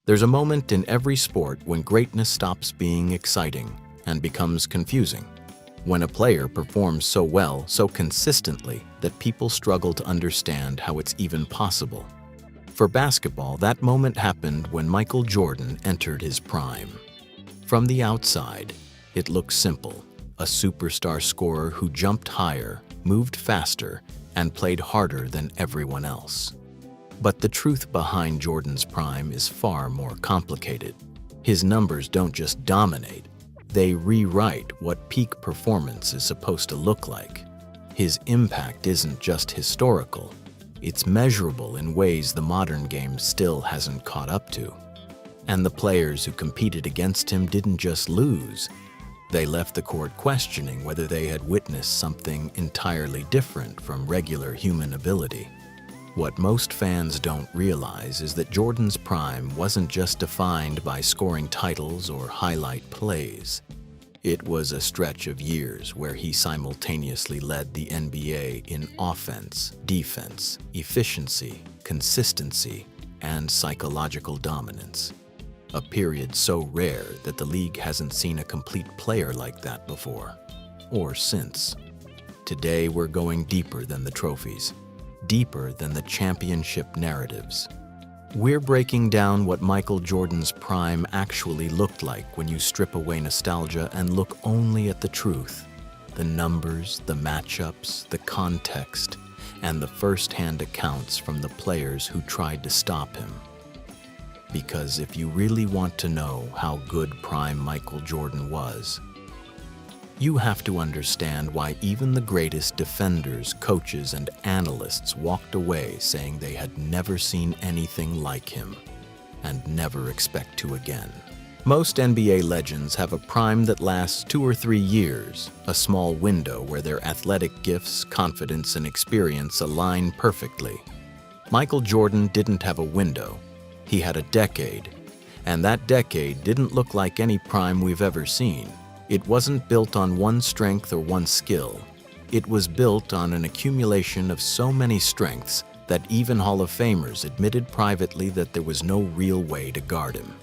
There's a moment in every sport when greatness stops being exciting and becomes confusing. When a player performs so well, so consistently, that people struggle to understand how it's even possible. For basketball, that moment happened when Michael Jordan entered his prime. From the outside, it looked simple: a superstar scorer who jumped higher, moved faster, and played harder than everyone else. But the truth behind Jordan's prime is far more complicated. His numbers don't just dominate, they rewrite what peak performance is supposed to look like. His impact isn't just historical, it's measurable in ways the modern game still hasn't caught up to. And the players who competed against him didn't just lose, they left the court questioning whether they had witnessed something entirely different from regular human ability. What most fans don't realize is that Jordan's prime wasn't just defined by scoring titles or highlight plays. It was a stretch of years where he simultaneously led the NBA in offense, defense, efficiency, consistency, and psychological dominance. A period so rare that the league hasn't seen a complete player like that before, or since. Today we're going deeper than the trophies, deeper than the championship narratives. We're breaking down what Michael Jordan's prime actually looked like when you strip away nostalgia and look only at the truth, the numbers, the matchups, the context, and the first-hand accounts from the players who tried to stop him. Because if you really want to know how good prime Michael Jordan was, you have to understand why even the greatest defenders, coaches, and analysts walked away saying they had never seen anything like him and never expect to again. Most NBA legends have a prime that lasts 2 or 3 years, a small window where their athletic gifts, confidence, and experience align perfectly. Michael Jordan didn't have a window. He had a decade, and that decade didn't look like any prime we've ever seen. It wasn't built on one strength or one skill. It was built on an accumulation of so many strengths that even Hall of Famers admitted privately that there was no real way to guard him.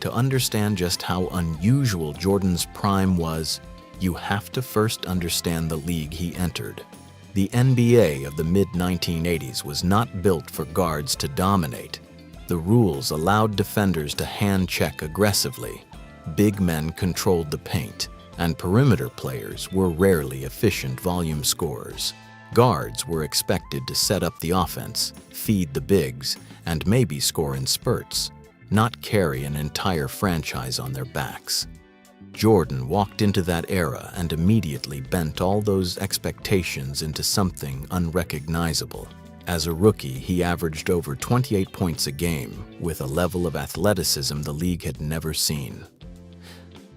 To understand just how unusual Jordan's prime was, you have to first understand the league he entered. The NBA of the mid-1980s was not built for guards to dominate. The rules allowed defenders to hand-check aggressively. Big men controlled the paint, and perimeter players were rarely efficient volume scorers. Guards were expected to set up the offense, feed the bigs, and maybe score in spurts, not carry an entire franchise on their backs. Jordan walked into that era and immediately bent all those expectations into something unrecognizable. As a rookie, he averaged over 28 points a game, with a level of athleticism the league had never seen.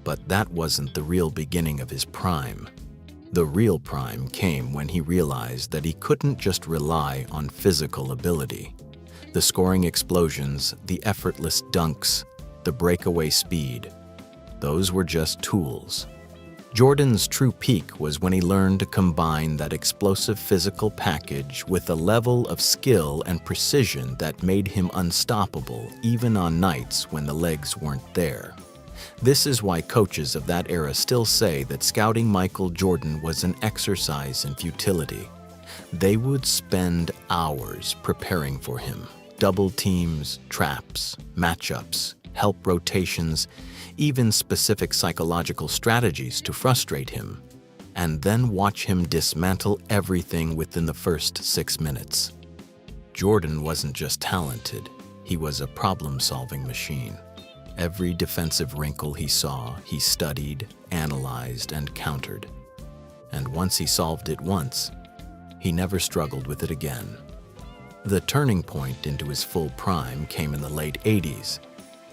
But that wasn't the real beginning of his prime. The real prime came when he realized that he couldn't just rely on physical ability. The scoring explosions, the effortless dunks, the breakaway speed, those were just tools. Jordan's true peak was when he learned to combine that explosive physical package with a level of skill and precision that made him unstoppable even on nights when the legs weren't there. This is why coaches of that era still say that scouting Michael Jordan was an exercise in futility. They would spend hours preparing for him. Double teams, traps, matchups, help rotations, even specific psychological strategies to frustrate him, and then watch him dismantle everything within the first 6 minutes. Jordan wasn't just talented, he was a problem-solving machine. Every defensive wrinkle he saw, he studied, analyzed, and countered. And once he solved it once, he never struggled with it again. The turning point into his full prime came in the late 80s.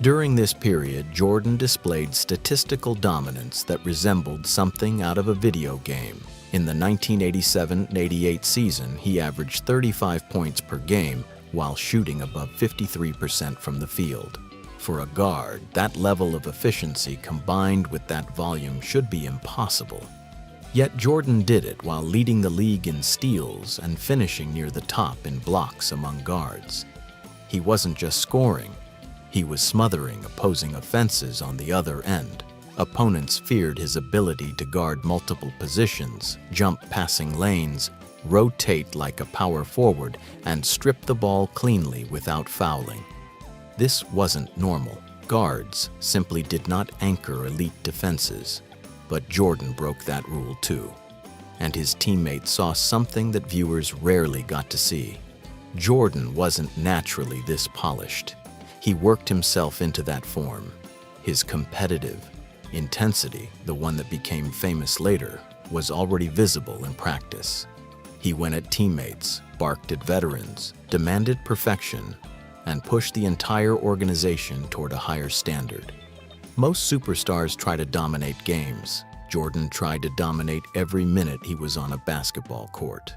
During this period, Jordan displayed statistical dominance that resembled something out of a video game. In the 1987-88 season, he averaged 35 points per game while shooting above 53% from the field. For a guard, that level of efficiency combined with that volume should be impossible. Yet Jordan did it while leading the league in steals and finishing near the top in blocks among guards. He wasn't just scoring, He was smothering opposing offenses on the other end. Opponents feared his ability to guard multiple positions, jump passing lanes, rotate like a power forward, and strip the ball cleanly without fouling. This wasn't normal. Guards simply did not anchor elite defenses. But Jordan broke that rule too. And his teammates saw something that viewers rarely got to see. Jordan wasn't naturally this polished. He worked himself into that form. His competitive intensity, the one that became famous later, was already visible in practice. He went at teammates, barked at veterans, demanded perfection, and pushed the entire organization toward a higher standard. Most superstars try to dominate games. Jordan tried to dominate every minute he was on a basketball court.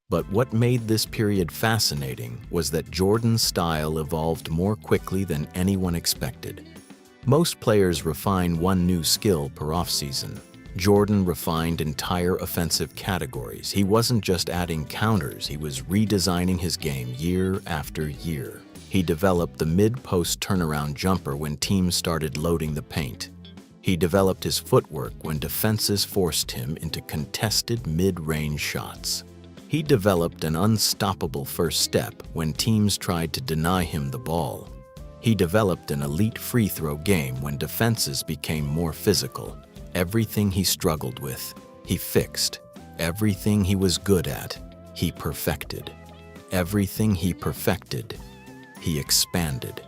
But what made this period fascinating was that Jordan's style evolved more quickly than anyone expected. Most players refine one new skill per offseason. Jordan refined entire offensive categories. He wasn't just adding counters, he was redesigning his game year after year. He developed the mid-post turnaround jumper when teams started loading the paint. He developed his footwork when defenses forced him into contested mid-range shots. He developed an unstoppable first step when teams tried to deny him the ball. He developed an elite free throw game when defenses became more physical. Everything he struggled with, he fixed. Everything he was good at, he perfected. Everything he perfected, he expanded.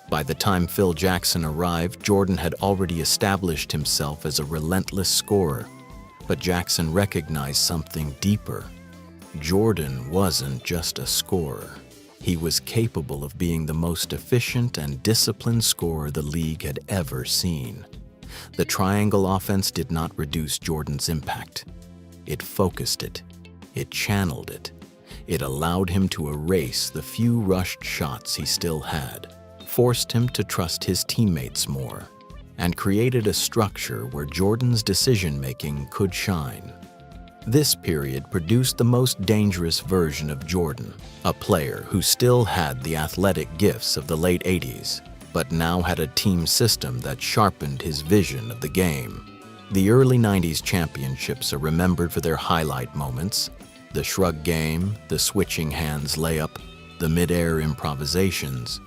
By the time Phil Jackson arrived, Jordan had already established himself as a relentless scorer. But Jackson recognized something deeper. Jordan wasn't just a scorer. He was capable of being the most efficient and disciplined scorer the league had ever seen. The triangle offense did not reduce Jordan's impact. It focused it. It channeled it. It allowed him to erase the few rushed shots he still had, forced him to trust his teammates more, and created a structure where Jordan's decision-making could shine. This period produced the most dangerous version of Jordan, a player who still had the athletic gifts of the late 80s, but now had a team system that sharpened his vision of the game. The early 90s championships are remembered for their highlight moments: the shrug game, the switching hands layup, the mid-air improvisations.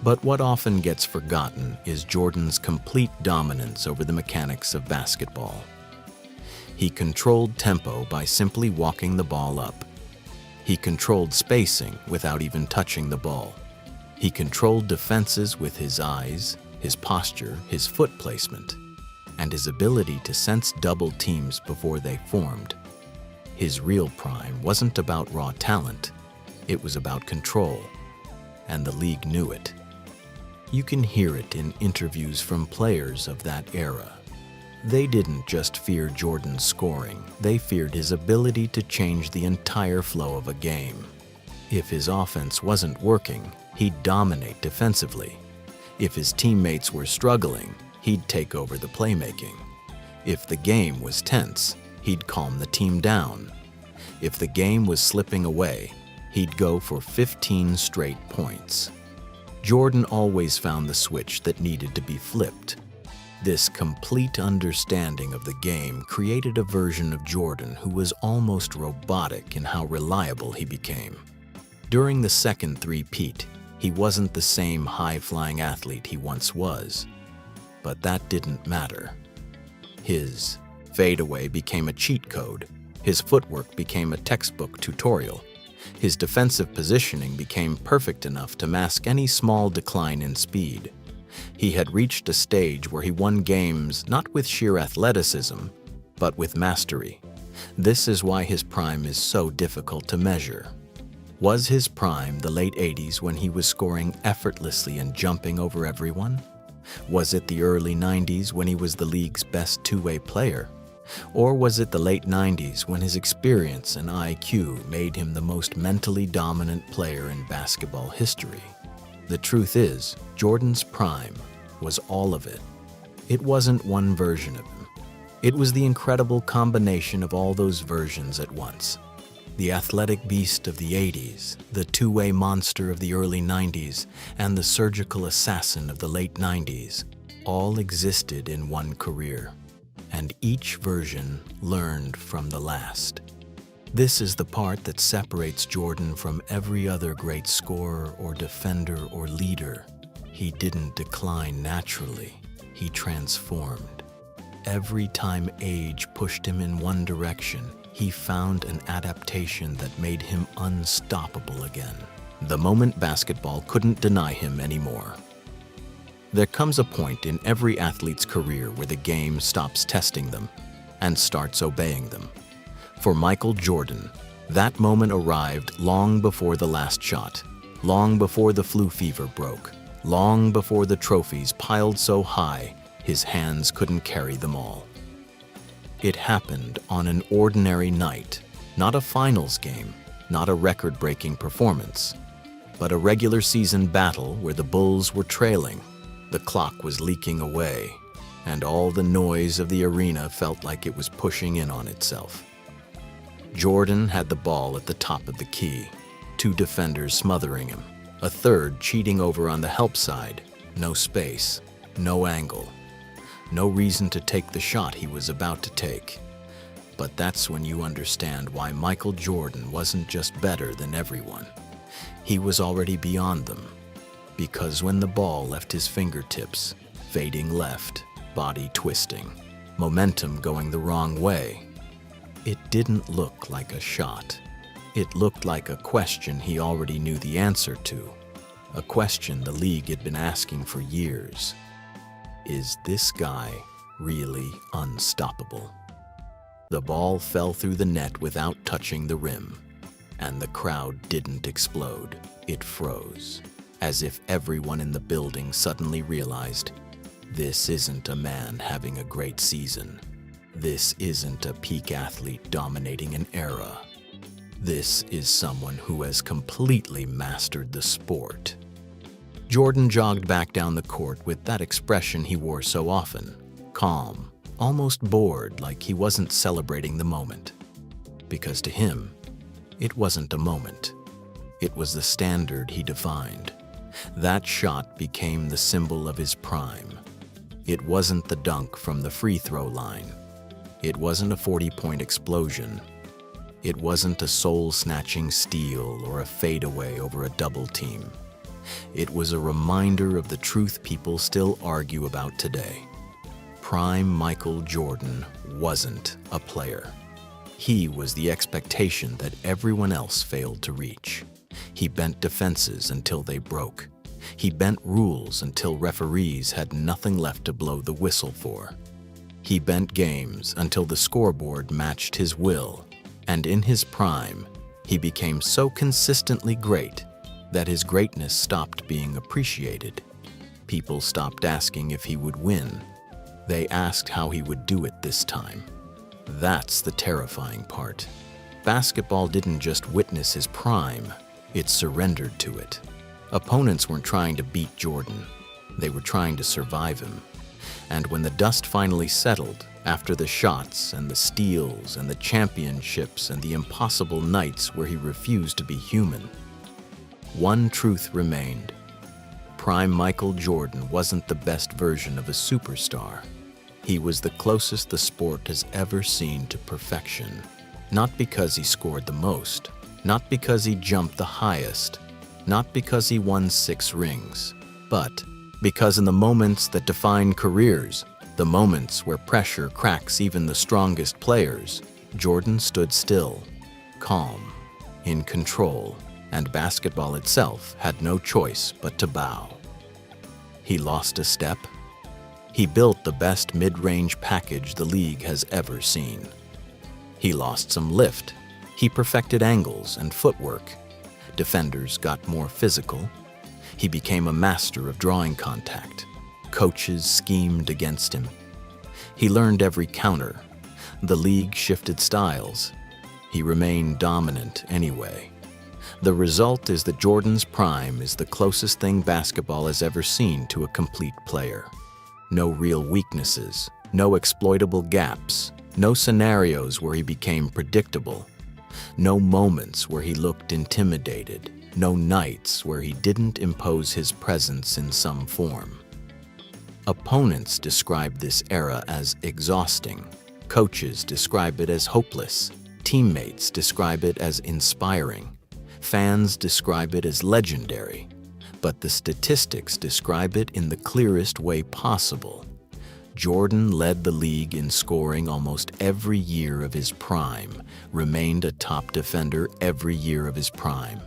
But what often gets forgotten is Jordan's complete dominance over the mechanics of basketball. He controlled tempo by simply walking the ball up. He controlled spacing without even touching the ball. He controlled defenses with his eyes, his posture, his foot placement, and his ability to sense double teams before they formed. His real prime wasn't about raw talent, it was about control, and the league knew it. You can hear it in interviews from players of that era. They didn't just fear Jordan's scoring, they feared his ability to change the entire flow of a game. If his offense wasn't working, he'd dominate defensively. If his teammates were struggling, he'd take over the playmaking. If the game was tense, he'd calm the team down. If the game was slipping away, he'd go for 15 straight points. Jordan always found the switch that needed to be flipped. This complete understanding of the game created a version of Jordan who was almost robotic in how reliable he became. During the second three-peat, he wasn't the same high-flying athlete he once was. But that didn't matter. His fadeaway became a cheat code. His footwork became a textbook tutorial. His defensive positioning became perfect enough to mask any small decline in speed. He had reached a stage where he won games not with sheer athleticism, but with mastery. This is why his prime is so difficult to measure. Was his prime the late 80s when he was scoring effortlessly and jumping over everyone? Was it the early 90s when he was the league's best two-way player? Or was it the late 90s when his experience and IQ made him the most mentally dominant player in basketball history? The truth is, Jordan's prime was all of it. It wasn't one version of him. It was the incredible combination of all those versions at once. The athletic beast of the 80s, the two-way monster of the early 90s, and the surgical assassin of the late 90s all existed in one career, and each version learned from the last. This is the part that separates Jordan from every other great scorer or defender or leader. He didn't decline naturally, he transformed. Every time age pushed him in one direction, he found an adaptation that made him unstoppable again. The moment basketball couldn't deny him anymore. There comes a point in every athlete's career where the game stops testing them and starts obeying them. For Michael Jordan, that moment arrived long before the last shot, long before the flu fever broke, long before the trophies piled so high his hands couldn't carry them all. It happened on an ordinary night, not a finals game, not a record-breaking performance, but a regular season battle where the Bulls were trailing, the clock was leaking away, and all the noise of the arena felt like it was pushing in on itself. Jordan had the ball at the top of the key, two defenders smothering him, a third cheating over on the help side, no space, no angle. No reason to take the shot he was about to take. But that's when you understand why Michael Jordan wasn't just better than everyone. He was already beyond them. Because when the ball left his fingertips, fading left, body twisting, momentum going the wrong way, it didn't look like a shot. It looked like a question he already knew the answer to. A question the league had been asking for years. Is this guy really unstoppable? The ball fell through the net without touching the rim, and the crowd didn't explode. It froze, as if everyone in the building suddenly realized, this isn't a man having a great season. This isn't a peak athlete dominating an era. This is someone who has completely mastered the sport. Jordan jogged back down the court with that expression he wore so often, calm, almost bored, like he wasn't celebrating the moment. Because to him, it wasn't a moment. It was the standard he defined. That shot became the symbol of his prime. It wasn't the dunk from the free throw line. It wasn't a 40-point explosion. It wasn't a soul-snatching steal or a fadeaway over a double team. It was a reminder of the truth people still argue about today. Prime Michael Jordan wasn't a player. He was the expectation that everyone else failed to reach. He bent defenses until they broke. He bent rules until referees had nothing left to blow the whistle for. He bent games until the scoreboard matched his will. And in his prime, he became so consistently great that his greatness stopped being appreciated. People stopped asking if he would win. They asked how he would do it this time. That's the terrifying part. Basketball didn't just witness his prime, it surrendered to it. Opponents weren't trying to beat Jordan. They were trying to survive him. And when the dust finally settled, after the shots and the steals and the championships and the impossible nights where he refused to be human, one truth remained. Prime Michael Jordan wasn't the best version of a superstar. He was the closest the sport has ever seen to perfection. Not because he scored the most, not because he jumped the highest, not because he won 6 rings, but because in the moments that define careers, the moments where pressure cracks even the strongest players, Jordan stood still, calm, in control, and basketball itself had no choice but to bow. He lost a step. He built the best mid-range package the league has ever seen. He lost some lift. He perfected angles and footwork. Defenders got more physical. He became a master of drawing contact. Coaches schemed against him. He learned every counter. The league shifted styles. He remained dominant anyway. The result is that Jordan's prime is the closest thing basketball has ever seen to a complete player. No real weaknesses, no exploitable gaps, no scenarios where he became predictable. No moments where he looked intimidated, no nights where he didn't impose his presence in some form. Opponents describe this era as exhausting. Coaches describe it as hopeless. Teammates describe it as inspiring. Fans describe it as legendary. But the statistics describe it in the clearest way possible. Jordan led the league in scoring almost every year of his prime, remained a top defender every year of his prime,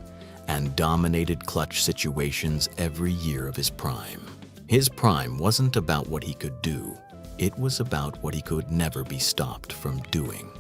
and dominated clutch situations every year of his prime. His prime wasn't about what he could do, it was about what he could never be stopped from doing.